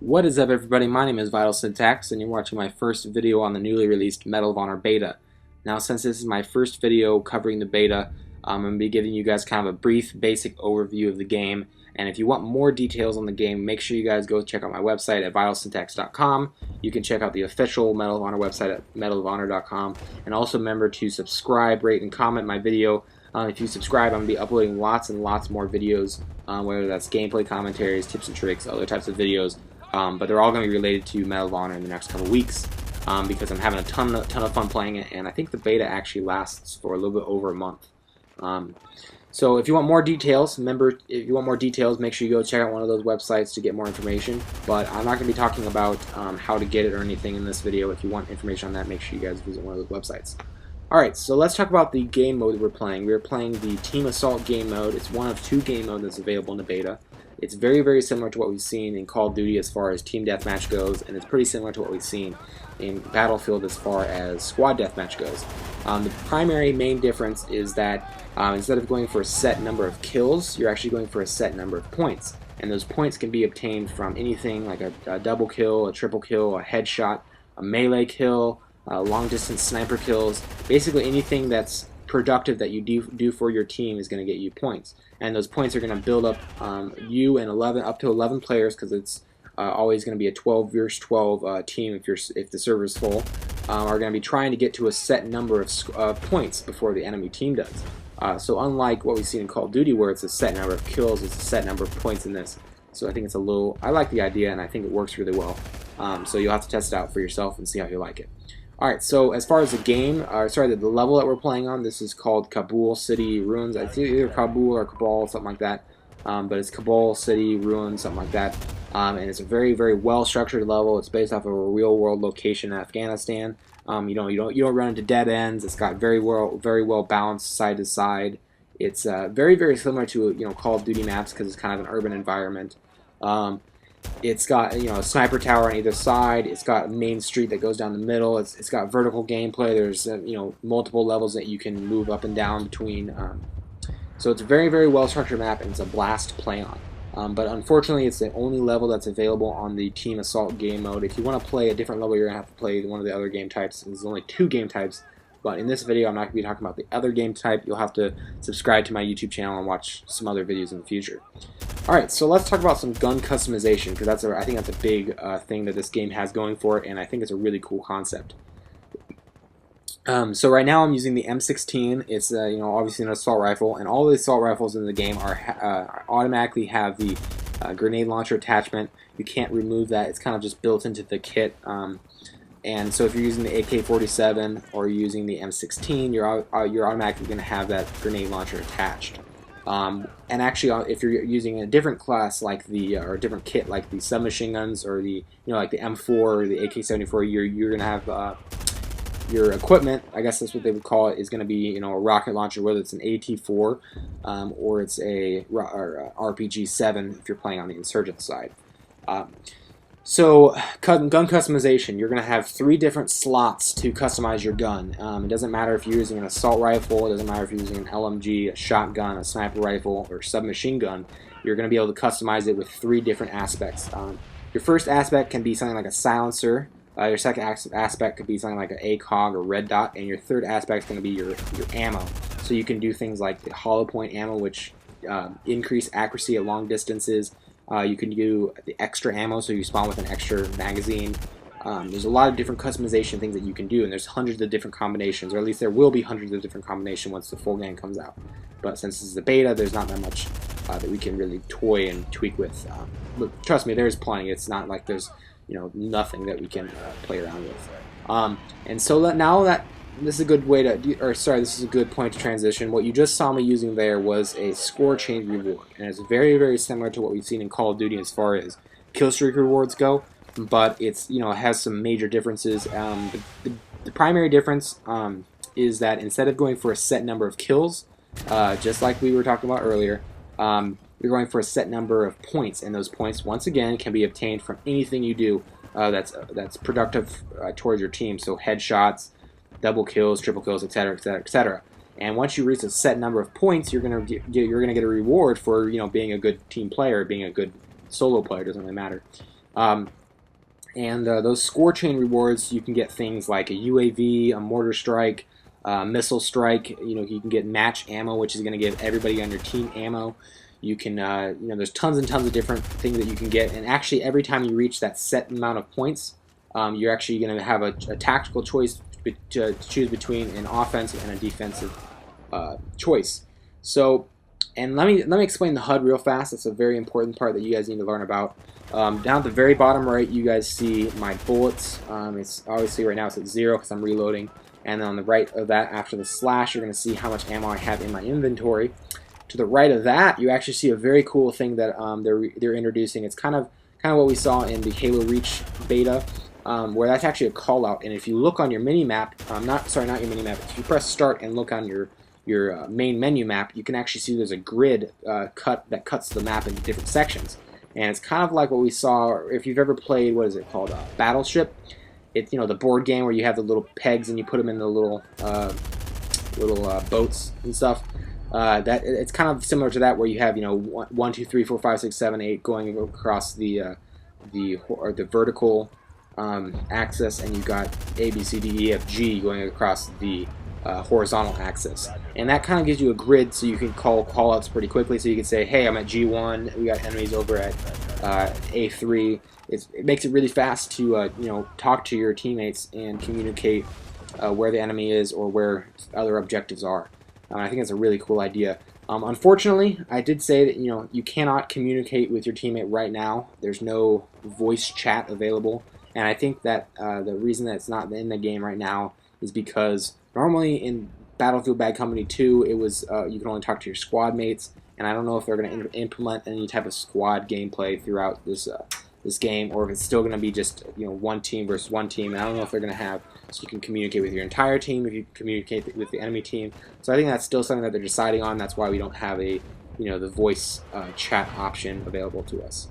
What is up, everybody? My name is Vital Syntax, and you're watching my first video on the newly released Medal of Honor beta. Now, since this is my first video covering the beta, I'm going to be giving you guys kind of a brief, basic overview of the game. And if you want more details on the game, make sure you guys go check out my website at vitalsyntax.com. You can check out the official Medal of Honor website at medalofhonor.com. And also remember to subscribe, rate, and comment my video. If you subscribe, I'm going to be uploading lots and lots more videos, whether that's gameplay commentaries, tips and tricks, other types of videos. But they're all going to be related to Medal of Honor in the next couple weeks because I'm having a ton of fun playing it, and I think the beta actually lasts for a little bit over a month. So if you want more details, remember, if you want more details, make sure you go check out one of those websites to get more information. But I'm not going to be talking about how to get it or anything in this video. If you want information on that, make sure you guys visit one of those websites. Alright, so let's talk about the game mode we're playing. We're playing the Team Assault game mode. It's one of two game modes that's available in the beta. It's very, very similar to what we've seen in Call of Duty as far as team deathmatch goes, and it's pretty similar to what we've seen in Battlefield as far as squad deathmatch goes. The primary main difference is that instead of going for a set number of kills, you're actually going for a set number of points. And those points can be obtained from anything like a double kill, a triple kill, a headshot, a melee kill, long distance sniper kills. Basically anything that's productive that you do for your team is going to get you points, and those points are going to build up you and up to 11 players, because it's always going to be a 12 versus 12 team if the server is full, are going to be trying to get to a set number of points before the enemy team does. So unlike what we've seen in Call of Duty, where it's a set number of kills, it's a set number of points in this. So I think it's I like the idea, and I think it works really well. So you'll have to test it out for yourself and see how you like it. Alright, so as far as the game, the level that we're playing on, this is called Kabul City Ruins. I think either Kabul or Cabal, something like that. But it's Kabul City Ruins, something like that. And it's a very, very well-structured level. It's based off of a real-world location in Afghanistan. You don't run into dead ends. It's got very well balanced side to side. It's very, very similar to Call of Duty maps because it's kind of an urban environment. It's got a sniper tower on either side. It's got a main street that goes down the middle. It's got vertical gameplay. There's multiple levels that you can move up and down between. So it's a very, very well structured map, and it's a blast to play on. But unfortunately, it's the only level that's available on the Team Assault game mode. If you want to play a different level, you're gonna have to play one of the other game types. There's only two game types. But in this video, I'm not going to be talking about the other game type. You'll have to subscribe to my YouTube channel and watch some other videos in the future. Alright, so let's talk about some gun customization, because I think that's a big thing that this game has going for it, and I think it's a really cool concept. So right now I'm using the M16. It's obviously an assault rifle, and all the assault rifles in the game automatically have the grenade launcher attachment. You can't remove that. It's kind of just built into the kit. And so if you're using the AK-47 or you're using the M16, you're automatically going to have that grenade launcher attached. And actually, if you're using a different class like or a different kit like the submachine guns or the like the M4 or the AK-74, you're going to have your equipment, I guess that's what they would call it, is going to be a rocket launcher, whether it's an AT-4 or it's a RPG-7 if you're playing on the insurgent side. So, gun customization, you're going to have 3 different slots to customize your gun. It doesn't matter if you're using an assault rifle, it doesn't matter if you're using an LMG, a shotgun, a sniper rifle, or submachine gun. You're going to be able to customize it with 3 different aspects. Your first aspect can be something like a silencer, your second aspect could be something like an ACOG or red dot, and your third aspect is going to be your ammo. So you can do things like the hollow point ammo, which increase accuracy at long distances. You can do the extra ammo, so you spawn with an extra magazine. There's a lot of different customization things that you can do, and there's hundreds of different combinations, or at least there will be hundreds of different combinations once the full game comes out. But since this is a beta, there's not that much that we can really toy and tweak with. But trust me, there's plenty. It's not like there's nothing that we can play around with. And so now that this is a good way to, this is a good point to transition. What you just saw me using there was a score change reward, and it's very, very similar to what we've seen in Call of Duty as far as kill streak rewards go, but it's it has some major differences. The primary difference is that instead of going for a set number of kills, just like we were talking about earlier, you're going for a set number of points, and those points once again can be obtained from anything you do that's productive towards your team. So headshots, double kills, triple kills, etc., etc., etc. And once you reach a set number of points, you're gonna get a reward for being a good team player, being a good solo player. Doesn't really matter. And those score chain rewards, you can get things like a UAV, a mortar strike, missile strike. You can get match ammo, which is going to give everybody on your team ammo. You can, there's tons and tons of different things that you can get. And actually, every time you reach that set amount of points, you're actually going to have a tactical choice to choose between an offensive and a defensive choice. So, and let me explain the HUD real fast. It's a very important part that you guys need to learn about. Down at the very bottom right, you guys see my bullets. It's obviously right now it's at 0 because I'm reloading. And on the right of that, after the slash, you're going to see how much ammo I have in my inventory. To the right of that, you actually see a very cool thing that they're introducing. It's kind of what we saw in the Halo Reach beta, where that's actually a call out. And if you look on your mini map, not your mini map. If you press start and look on your main menu map, you can actually see there's a grid that cuts the map into different sections. And it's kind of like what we saw, if you've ever played, what is it called, Battleship. It's the board game where you have the little pegs and you put them in the little boats and stuff. That it's kind of similar to that, where you have 1, 2, 3, 4, 5, 6, 7, 8 going across the vertical axis, and you got A, B, C, D, E, F, G going across the horizontal axis, and that kind of gives you a grid so you can call outs pretty quickly. So you can say, hey, I'm at G1, we got enemies over at A3. It makes it really fast to talk to your teammates and communicate where the enemy is or where other objectives are. I think it's a really cool idea. Unfortunately, I did say that you cannot communicate with your teammate right now. There's no voice chat available, and I think that the reason that it's not in the game right now is because normally in Battlefield Bad Company 2, it was you can only talk to your squad mates, and I don't know if they're going to implement any type of squad gameplay throughout this game, or if it's still going to be just one team versus one team. And I don't know if they're going to have so you can communicate with your entire team, if you communicate with the enemy team. So I think that's still something that they're deciding on. That's why we don't have the voice chat option available to us.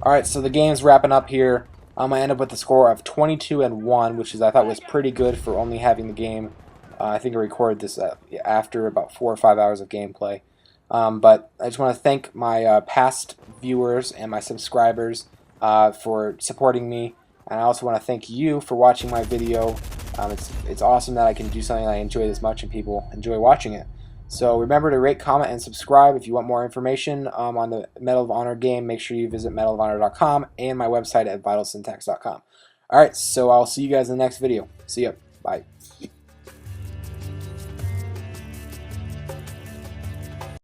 All right, so the game's wrapping up here. I end up with a score of 22-1, which I thought was pretty good for only having the game. I think I recorded this after about 4 or 5 hours of gameplay. But I just want to thank my past viewers and my subscribers for supporting me, and I also want to thank you for watching my video. It's awesome that I can do something I enjoy this much and people enjoy watching it. So remember to rate, comment, and subscribe. If you want more information on the Medal of Honor game, make sure you visit medalofhonor.com and my website at vitalsyntax.com. Alright, so I'll see you guys in the next video. See ya. Bye.